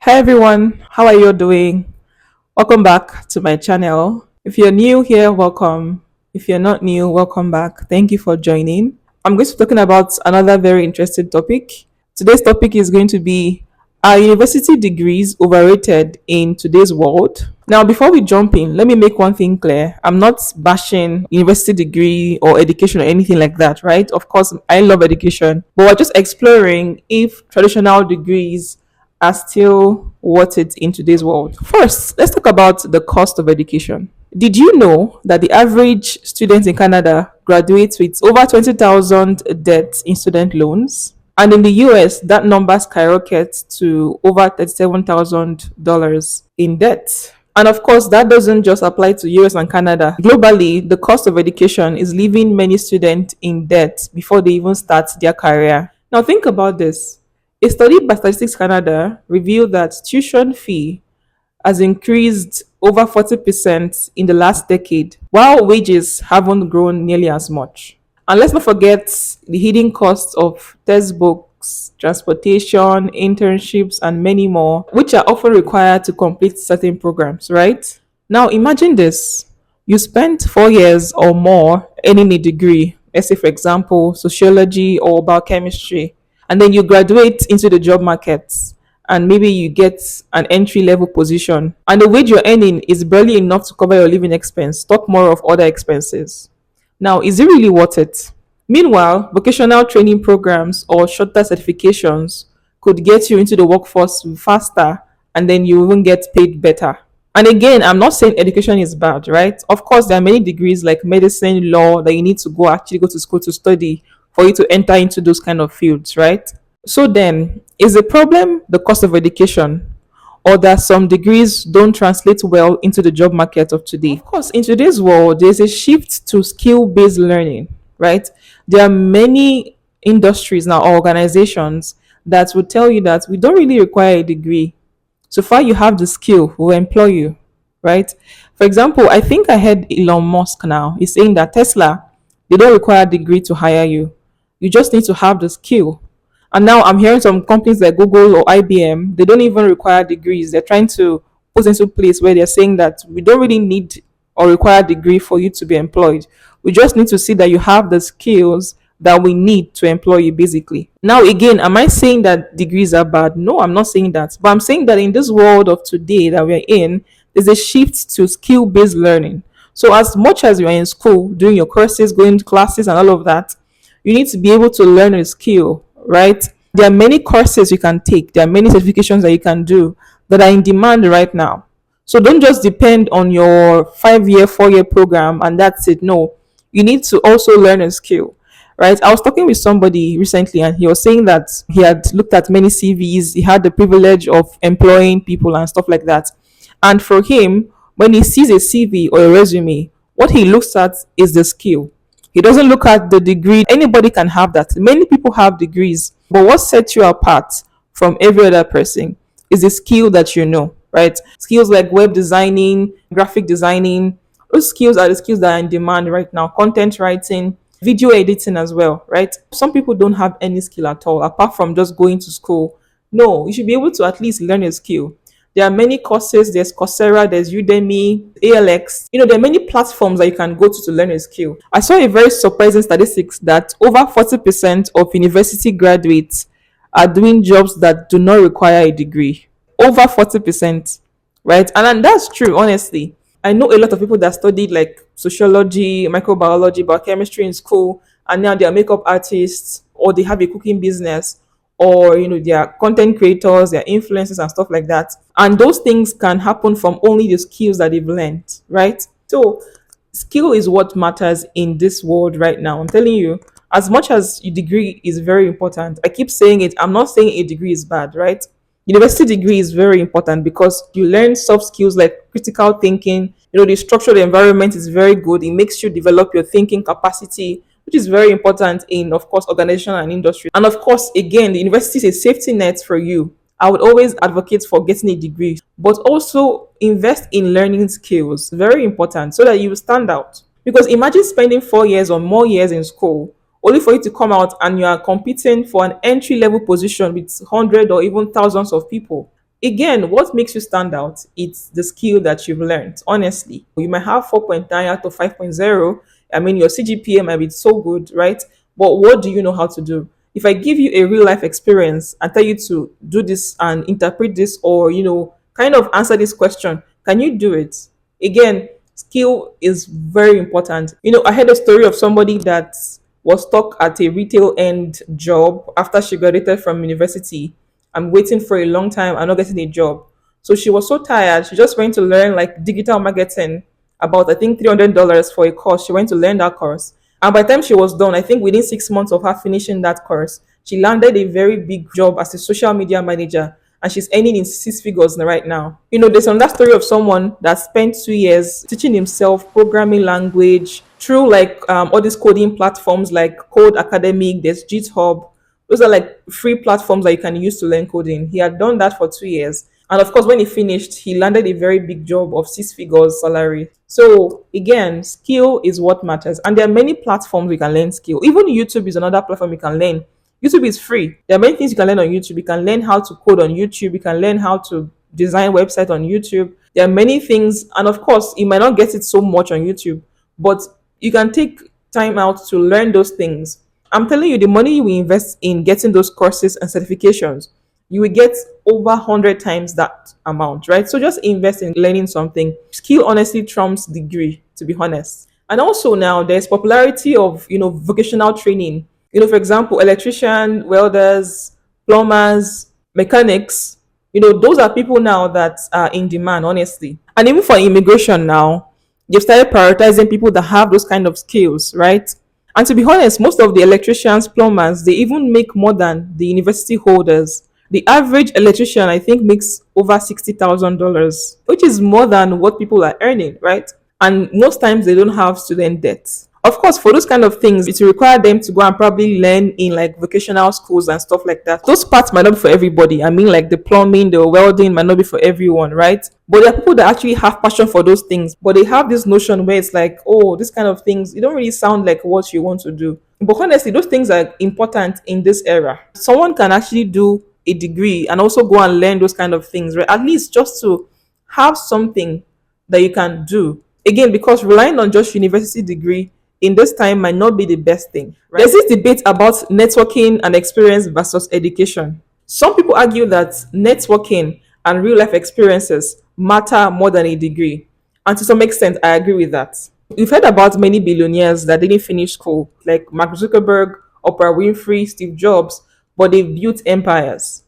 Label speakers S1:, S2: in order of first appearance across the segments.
S1: Hi everyone, how are you doing? Welcome back to my channel. If you're new here, welcome. If you're not new, welcome back. Thank you for joining. I'm going to be talking about another very interesting topic. Today's topic is going to be, are university degrees overrated in today's world? Now, before we jump in, let me make one thing clear. I'm not bashing university degree or education or anything like that, right? Of course, I love education, but we're just exploring if traditional degrees are still worth it in today's world. First, let's talk about the cost of education. Did you know that the average student in Canada graduates with over 20,000 debt in student loans? And in the US, that number skyrockets to over $37,000 in debt. And of course, that doesn't just apply to US and Canada. Globally, the cost of education is leaving many students in debt before they even start their career. Now, think about this. A study by Statistics Canada revealed that tuition fee has increased over 40% in the last decade, while wages haven't grown nearly as much. And let's not forget the hidden costs of textbooks, transportation, internships, and many more, which are often required to complete certain programs, right? Now, imagine this. You spent 4 years or more earning a degree, let's say, for example, sociology or biochemistry, and then you graduate into the job market and maybe you get an entry level position and the wage you're earning is barely enough to cover your living expense, talk more of other expenses. Now, is it really worth it? Meanwhile, vocational training programs or shorter certifications could get you into the workforce faster and then you even get paid better. And again, I'm not saying education is bad, right? Of course, there are many degrees like medicine, law that you need to go to school to study for you to enter into those kind of fields, right? So then, is the problem the cost of education or that some degrees don't translate well into the job market of today? Of course, in today's world, there's a shift to skill based learning, right? There are many industries now or organizations that would tell you that we don't really require a degree. So far, you have the skill, we'll employ you, right? For example, I think I heard Elon Musk now. He's saying that Tesla, they don't require a degree to hire you. You just need to have the skill. And now I'm hearing some companies like Google or IBM, they don't even require degrees. They're trying to put into place where they're saying that we don't really need or require a degree for you to be employed. We just need to see that you have the skills that we need to employ you basically. Now again, am I saying that degrees are bad? No, I'm not saying that. But I'm saying that in this world of today that we're in, there's a shift to skill-based learning. So as much as you're in school, doing your courses, going to classes and all of that, you need to be able to learn a skill, right? There are many courses you can take, there are many certifications that you can do that are in demand right now. So don't just depend on your 5 year, 4 year program and that's it. No, you need to also learn a skill, right? I was talking with somebody recently and he was saying that he had looked at many CVs, he had the privilege of employing people and stuff like that. And for him, when he sees a CV or a resume, what he looks at is the skill. He doesn't look at the degree. Anybody can have that. Many people have degrees, but what sets you apart from every other person is the skill that you know, right? Skills like web designing, graphic designing, those skills are the skills that are in demand right now. Content writing, video editing as well, right? Some people don't have any skill at all apart from just going to school. No, you should be able to at least learn a skill. There are many courses. There's Coursera, there's Udemy, ALX. There are many platforms that you can go to learn a skill. I saw a very surprising statistics that over 40% of university graduates are doing jobs that do not require a degree. Over 40%, right? And that's true, honestly. I know a lot of people that studied like sociology, microbiology, biochemistry in school, and now they're makeup artists or they have a cooking business or they are content creators, they're influencers and stuff like that. And those things can happen from only the skills that they've learned, right? So skill is what matters in this world right now. I'm telling you, as much as your degree is very important, I keep saying it, I'm not saying a degree is bad, right? University degree is very important because you learn soft skills like critical thinking. The structured environment is very good. It makes you develop your thinking capacity, which is very important in, of course, organization and industry. And of course, again, the university is a safety net for you. I would always advocate for getting a degree, but also invest in learning skills. Very important so that you will stand out. Because imagine spending 4 years or more years in school only for you to come out and you are competing for an entry level position with hundreds or even thousands of people. Again, what makes you stand out? It's the skill that you've learned. Honestly, you might have 4.9 out of 5.0. I mean, your CGPA might be so good, right? But what do you know how to do? If I give you a real life experience and tell you to do this and interpret this, or kind of answer this question, can you do it? Again, skill is very important. I heard a story of somebody that was stuck at a retail end job after she graduated from university. I'm waiting for a long time. I'm not getting a job. So she was so tired. She just went to learn like digital marketing, about I think $300 for a course. She went to learn that course. And by the time she was done, I think within 6 months of her finishing that course, she landed a very big job as a social media manager, and she's earning in six figures right now. There's another story of someone that spent 2 years teaching himself programming language through like all these coding platforms like Code Academic, there's GitHub. Those are like free platforms that you can use to learn coding. He had done that for 2 years. And of course, when he finished, he landed a very big job of six figures salary. So again, skill is what matters. And there are many platforms we can learn skill. Even YouTube is another platform you can learn. YouTube is free. There are many things you can learn on YouTube. You can learn how to code on YouTube. You can learn how to design website on YouTube. There are many things. And of course, you might not get it so much on YouTube, but you can take time out to learn those things. I'm telling you, the money you invest in getting those courses and certifications, you will get over 100 times that amount, right? So just invest in learning something. Skill honestly trumps degree, to be honest. And also now there's popularity of, vocational training. For example, electrician, welders, plumbers, mechanics, those are people now that are in demand, honestly. And even for immigration now, they've started prioritizing people that have those kind of skills, right? And to be honest, most of the electricians, plumbers, they even make more than the university holders. The average electrician, I think, makes over $60,000, which is more than what people are earning, right? And most times they don't have student debt. Of course, for those kind of things, it will require them to go and probably learn in like vocational schools and stuff like that. Those parts might not be for everybody. I mean, like the plumbing, the welding might not be for everyone, right? But there are people that actually have passion for those things, but they have this notion where it's like, oh, this kind of things, it don't really sound like what you want to do. But honestly, those things are important in this era. Someone can actually do a degree and also go and learn those kind of things, right? At least just to have something that you can do. Again, because relying on just university degree in this time might not be the best thing. Right? There's this debate about networking and experience versus education. Some people argue that networking and real life experiences matter more than a degree. And to some extent, I agree with that. We've heard about many billionaires that didn't finish school, like Mark Zuckerberg, Oprah Winfrey, Steve Jobs, but they built empires.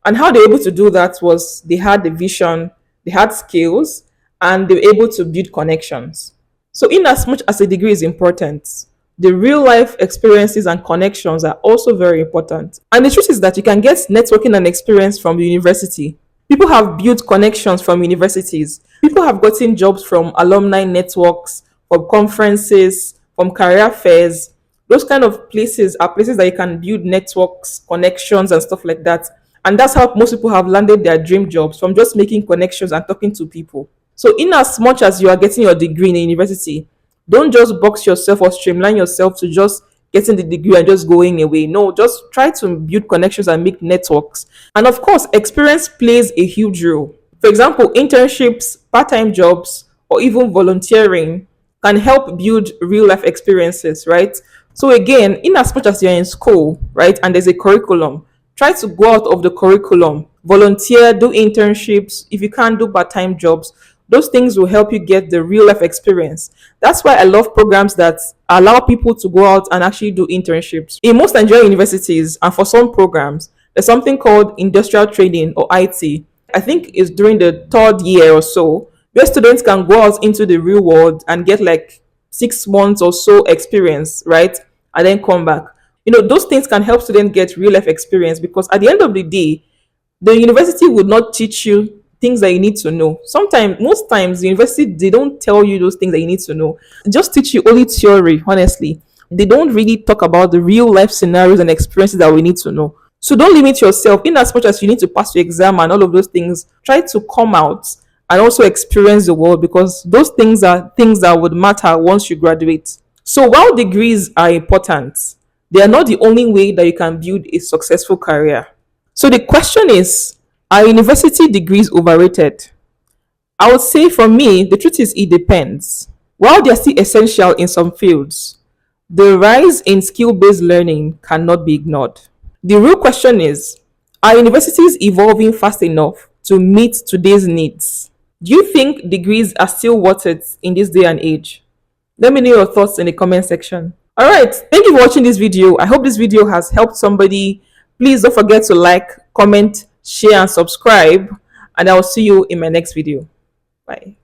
S1: And how they were able to do that was they had the vision, they had skills, and they were able to build connections. So, in as much as a degree is important, the real life experiences and connections are also very important. And the truth is that you can get networking and experience from university. People have built connections from universities. People have gotten jobs from alumni networks, from conferences, from career fairs. Those kind of places are places that you can build networks, connections, and stuff like that. And that's how most people have landed their dream jobs, from just making connections and talking to people. So, in as much as you are getting your degree in a university, don't just box yourself or streamline yourself to just getting the degree and just going away. No, just try to build connections and make networks. And of course, experience plays a huge role. For example, internships, part time jobs, or even volunteering can help build real life experiences, right? So, again, in as much as you're in school, right, and there's a curriculum, try to go out of the curriculum, volunteer, do internships. If you can't do part time jobs, those things will help you get the real life experience. That's why I love programs that allow people to go out and actually do internships. In most Nigerian universities and for some programs, there's something called industrial training or IT. I think it's during the third year or so, where students can go out into the real world and get like 6 months or so experience, right? And then come back. Those things can help students get real life experience, because at the end of the day, the university would not teach you things that you need to know. Sometimes, most times, the university, they don't tell you those things that you need to know. They just teach you only theory, honestly. They don't really talk about the real life scenarios and experiences that we need to know. So don't limit yourself. In as much as you need to pass your exam and all of those things, try to come out and also experience the world, because those things are things that would matter once you graduate. So while degrees are important, they are not the only way that you can build a successful career. So the question is, Are university degrees overrated? I would say for me, the truth is it depends. While they're still essential in some fields, the rise in skill based learning cannot be ignored. The real question is, are universities evolving fast enough to meet today's needs? Do you think degrees are still worth it in this day and age? Let me know your thoughts in the comment section. All right, thank you for watching this video. I hope this video has helped somebody. Please don't forget to like, comment, share, and subscribe. And I will see you in my next video. Bye.